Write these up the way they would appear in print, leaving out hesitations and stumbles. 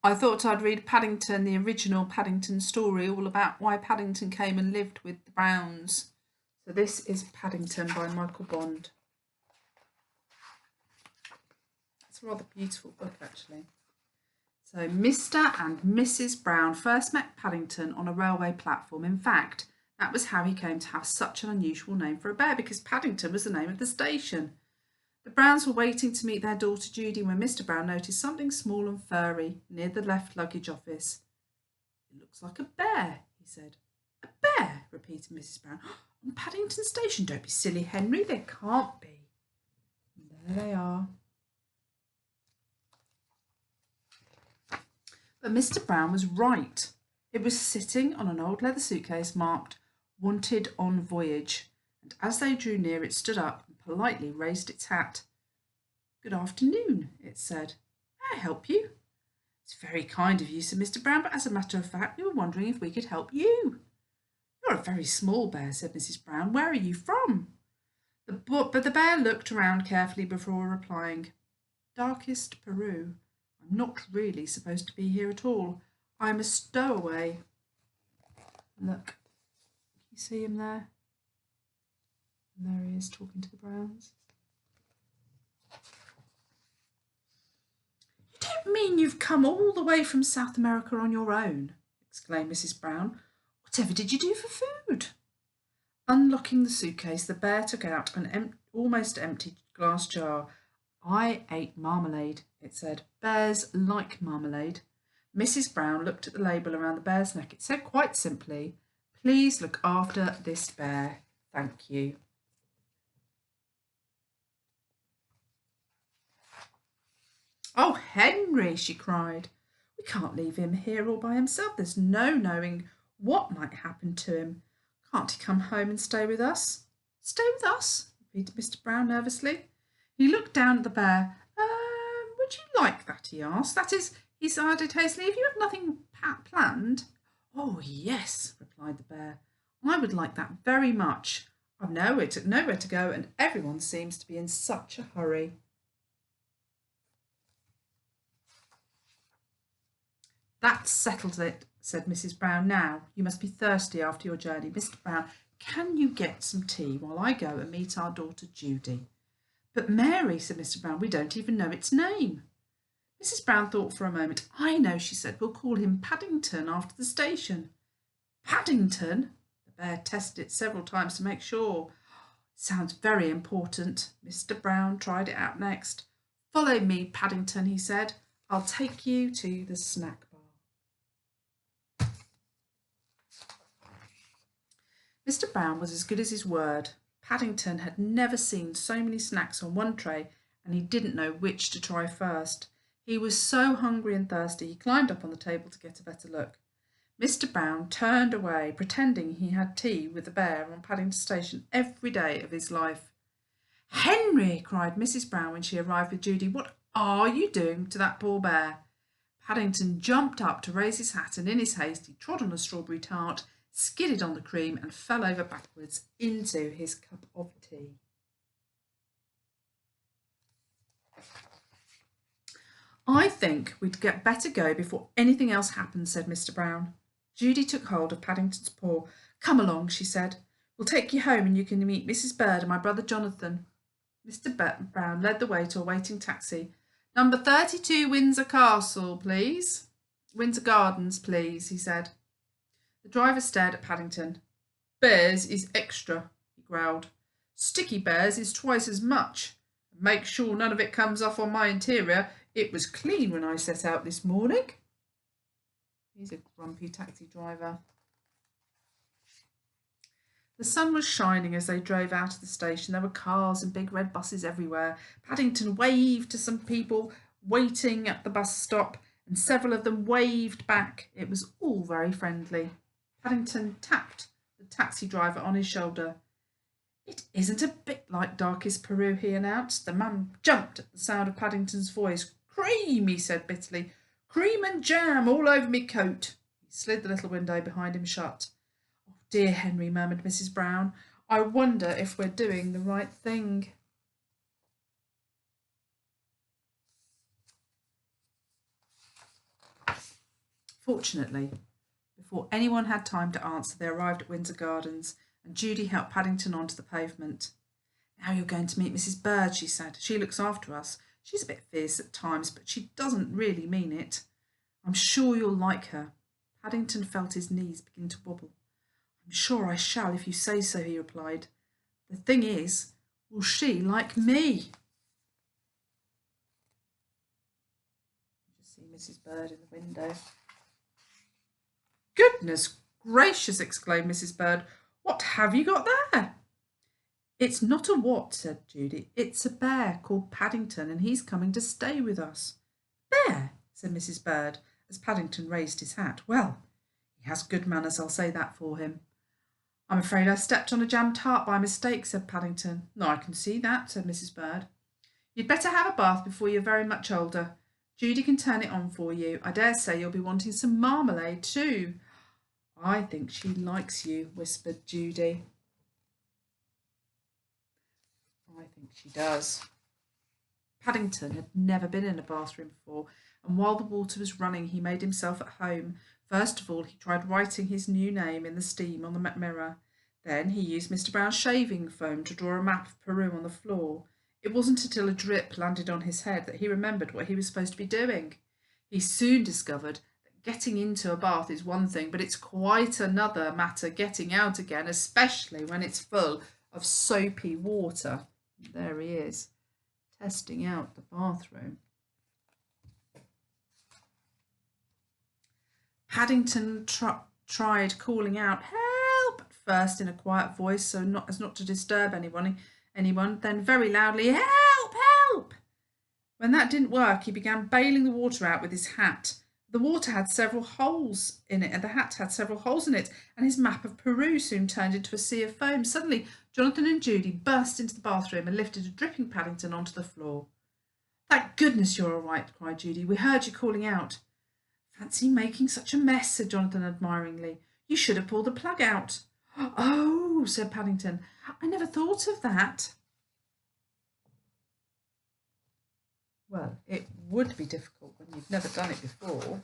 I thought I'd read Paddington, the original Paddington story, all about why Paddington came and lived with the Browns. So this is Paddington by Michael Bond. It's a rather beautiful book, actually. So Mr. and Mrs. Brown first met Paddington on a railway platform. In fact, that was how he came to have such an unusual name for a bear, because Paddington was the name of the station. The Browns were waiting to meet their daughter Judy when Mr. Brown noticed something small and furry near the left luggage office. "It looks like a bear," he said. "A bear?" repeated Mrs. Brown. "On Paddington Station? Don't be silly, Henry. There can't be." And there they are. But Mr. Brown was right. It was sitting on an old leather suitcase marked "Wanted on Voyage," and as they drew near it stood up and politely raised its hat. "Good afternoon," it said. "May I help you?" "It's very kind of you," said Mr. Brown, "but as a matter of fact we were wondering if we could help you." "You're a very small bear," said Mrs. Brown. "Where are you from?" But the bear looked around carefully before replying. "Darkest Peru. I'm not really supposed to be here at all. I'm a stowaway." Look, you see him there? And there he is talking to the Browns. "You don't mean you've come all the way from South America on your own?" exclaimed Mrs. Brown. "Whatever did you do for food?" Unlocking the suitcase, the bear took out an almost empty glass jar. "I ate marmalade," it said. "Bears like marmalade." Mrs. Brown looked at the label around the bear's neck. It said quite simply, "Please look after this bear. Thank you." "Oh, Henry," she cried. "We can't leave him here all by himself. There's no knowing what might happen to him. Can't he come home and stay with us?" "Stay with us?" repeated Mr. Brown nervously. He looked down at the bear. Would you like that?" he asked. "That is," he added hastily, "if you have nothing planned." "Oh, yes," replied the bear. "I would like that very much. I've nowhere to go, and everyone seems to be in such a hurry." "That settles it," said Mrs. Brown. "Now, you must be thirsty after your journey. Mr. Brown, can you get some tea while I go and meet our daughter Judy?" "But Mary," said Mr. Brown, "we don't even know its name." Mrs. Brown thought for a moment. "I know," she said. "We'll call him Paddington after the station." "Paddington?" The bear tested it several times to make sure. "It sounds very important." Mr. Brown tried it out next. "Follow me, Paddington," he said. "I'll take you to the snack bar." Mr. Brown was as good as his word. Paddington had never seen so many snacks on one tray, and he didn't know which to try first. He was so hungry and thirsty he climbed up on the table to get a better look. Mr. Brown turned away, pretending he had tea with the bear on Paddington Station every day of his life. "Henry!" cried Mrs. Brown when she arrived with Judy. "What are you doing to that poor bear?" Paddington jumped up to raise his hat, and in his haste he trod on a strawberry tart, skidded on the cream, and fell over backwards into his cup of tea. "I think we'd get better go before anything else happens," said Mr. Brown. Judy took hold of Paddington's paw. "Come along," she said. "We'll take you home and you can meet Mrs. Bird and my brother Jonathan." Mr. Brown led the way to a waiting taxi. "Number 32 Windsor Castle, please. Windsor Gardens, please," he said. The driver stared at Paddington. "Bears is extra," he growled. "Sticky bears is twice as much. Make sure none of it comes off on my interior. It was clean when I set out this morning." He's a grumpy taxi driver. The sun was shining as they drove out of the station. There were cars and big red buses everywhere. Paddington waved to some people waiting at the bus stop, and several of them waved back. It was all very friendly. Paddington tapped the taxi driver on his shoulder. "It isn't a bit like Darkest Peru," he announced. The man jumped at the sound of Paddington's voice. "Cream," he said bitterly. "Cream and jam all over me coat." He slid the little window behind him shut. "Oh dear, Henry," murmured Mrs. Brown. "I wonder if we're doing the right thing." Fortunately, before anyone had time to answer, they arrived at Windsor Gardens, and Judy helped Paddington onto the pavement. "Now you're going to meet Mrs. Bird," she said. "She looks after us. She's a bit fierce at times, but she doesn't really mean it. I'm sure you'll like her." Paddington felt his knees begin to wobble. "I'm sure I shall if you say so," he replied. "The thing is, will she like me?" You just see Mrs. Bird in the window. "Goodness gracious!" exclaimed Mrs. Bird. "What have you got there?" "It's not a what," said Judy. "It's a bear called Paddington, and he's coming to stay with us." "Bear?" said Mrs. Bird, as Paddington raised his hat. "Well, he has good manners, I'll say that for him." "I'm afraid I stepped on a jam tart by mistake," said Paddington. "No, I can see that," said Mrs. Bird. "You'd better have a bath before you're very much older. Judy can turn it on for you. I dare say you'll be wanting some marmalade too." "I think she likes you," whispered Judy. "I think she does." Paddington had never been in a bathroom before, and while the water was running he made himself at home. First of all he tried writing his new name in the steam on the mirror. Then he used Mr. Brown's shaving foam to draw a map of Peru on the floor. It wasn't until a drip landed on his head that he remembered what he was supposed to be doing. He soon discovered that getting into a bath is one thing, but it's quite another matter getting out again, especially when it's full of soapy water. There he is, testing out the bathroom. Paddington tried calling out "Help!" at first in a quiet voice, so as not to disturb anyone, then very loudly "Help! Help!" When that didn't work, he began bailing the water out with his hat. The water had several holes in it, and the hat had several holes in it, and his map of Peru soon turned into a sea of foam. Suddenly, Jonathan and Judy burst into the bathroom and lifted a dripping Paddington onto the floor. "Thank goodness you're all right," cried Judy. "We heard you calling out." "Fancy making such a mess," said Jonathan admiringly. "You should have pulled the plug out." "Oh," said Paddington, "I never thought of that." Well, it would be difficult when you've never done it before.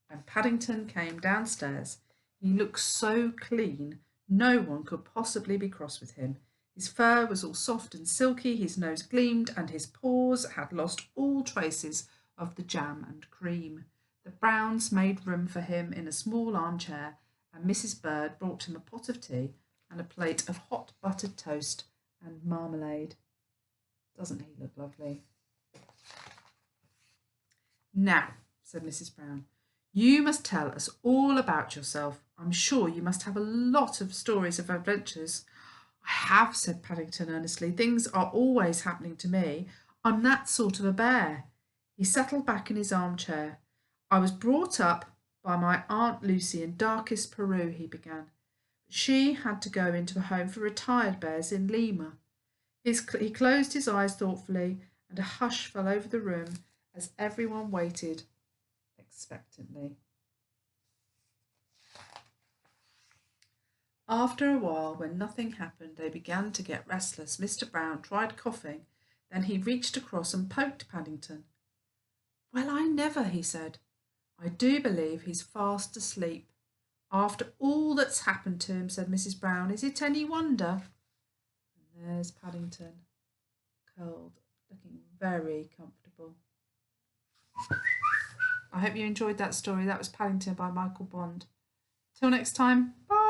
And Paddington came downstairs. He looked so clean, no one could possibly be cross with him. His fur was all soft and silky, his nose gleamed, and his paws had lost all traces of the jam and cream. The Browns made room for him in a small armchair, and Mrs. Bird brought him a pot of tea and a plate of hot buttered toast and marmalade. Doesn't he look lovely? "Now," said Mrs. Brown, "you must tell us all about yourself. I'm sure you must have a lot of stories of adventures." "I have," said Paddington earnestly. "Things are always happening to me. I'm that sort of a bear." He settled back in his armchair. "I was brought up by my Aunt Lucy in Darkest Peru," he began. "She had to go into a home for retired bears in Lima." He closed his eyes thoughtfully, and a hush fell over the room as everyone waited expectantly. After a while, when nothing happened, they began to get restless. Mr. Brown tried coughing, then he reached across and poked Paddington. "Well, I never," he said. "I do believe he's fast asleep." "After all that's happened to him," said Mrs. Brown. "Is it any wonder?" And there's Paddington, curled, looking very comfortable. I hope you enjoyed that story. That was Paddington by Michael Bond. Till next time, bye.